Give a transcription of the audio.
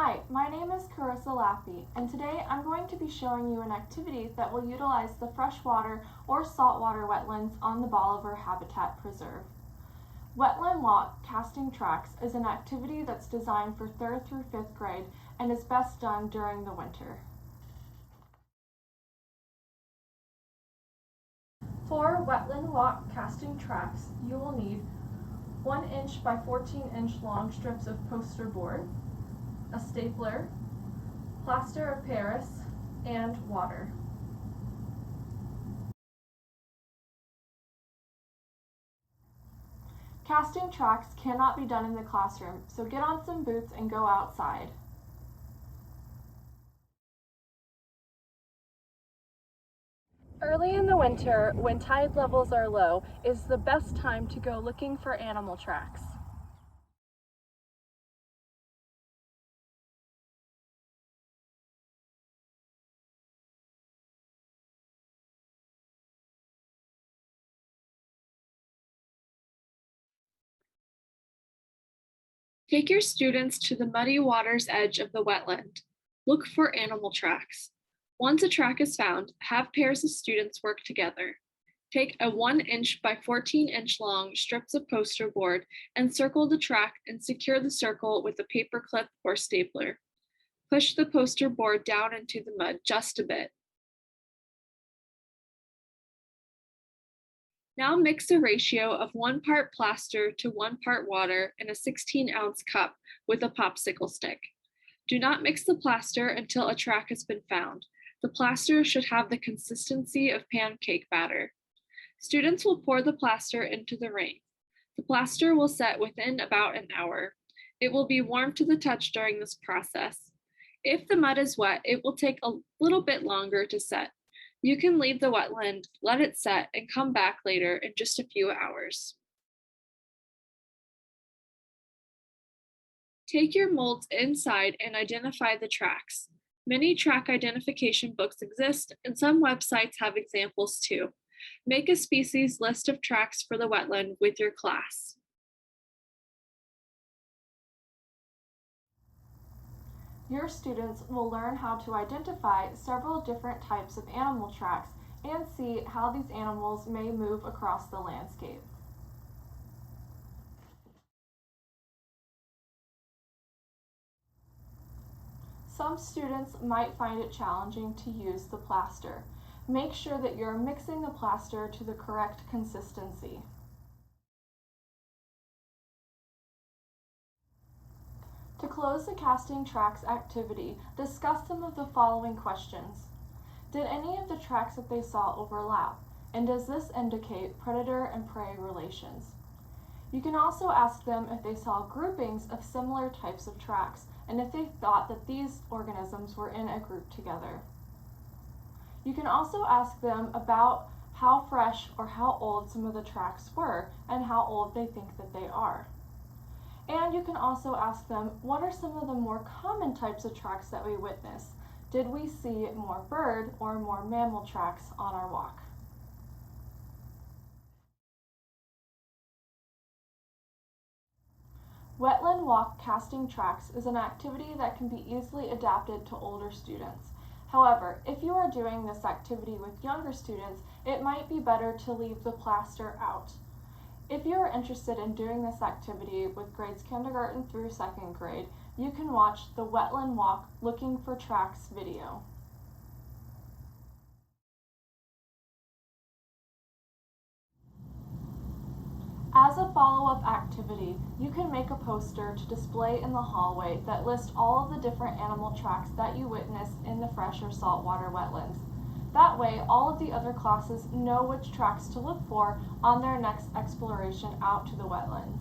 Hi, my name is Carissa Laffey, and today I'm going to be showing you an activity that will utilize the freshwater or saltwater wetlands on the Bolivar Habitat Preserve. Wetland walk casting tracks is an activity that's designed for 3rd through 5th grade and is best done during the winter. For wetland walk casting tracks, you will need 1 inch by 14 inch long strips of poster board, a stapler, plaster of Paris, and water. Casting tracks cannot be done in the classroom, so get on some boots and go outside. Early in the winter, when tide levels are low, is the best time to go looking for animal tracks. Take your students to the muddy water's edge of the wetland. Look for animal tracks. Once a track is found, have pairs of students work together. Take a 1 inch by 14 inch long strips of poster board and circle the track and secure the circle with a paper clip or stapler. Push the poster board down into the mud just a bit. Now mix a ratio of 1 part plaster to 1 part water in a 16-ounce cup with a popsicle stick. Do not mix the plaster until a track has been found. The plaster should have the consistency of pancake batter. Students will pour the plaster into the ring. The plaster will set within about an hour. It will be warm to the touch during this process. If the mud is wet, it will take a little bit longer to set. You can leave the wetland, let it set, and come back later in just a few hours. Take your molds inside and identify the tracks. Many track identification books exist, and some websites have examples too. Make a species list of tracks for the wetland with your class. Your students will learn how to identify several different types of animal tracks and see how these animals may move across the landscape. Some students might find it challenging to use the plaster. Make sure that you're mixing the plaster to the correct consistency. To close the casting tracks activity, discuss some of the following questions. Did any of the tracks that they saw overlap? And does this indicate predator and prey relations? You can also ask them if they saw groupings of similar types of tracks and if they thought that these organisms were in a group together. You can also ask them about how fresh or how old some of the tracks were and how old they think that they are. And you can also ask them, what are some of the more common types of tracks that we witness? Did we see more bird or more mammal tracks on our walk? Wetland walk casting tracks is an activity that can be easily adapted to older students. However, if you are doing this activity with younger students, it might be better to leave the plaster out. If you are interested in doing this activity with grades kindergarten through 2nd grade, you can watch the Wetland Walk Looking for Tracks video. As a follow-up activity, you can make a poster to display in the hallway that lists all of the different animal tracks that you witnessed in the fresh or saltwater wetlands. That way, all of the other classes know which tracks to look for on their next exploration out to the wetlands.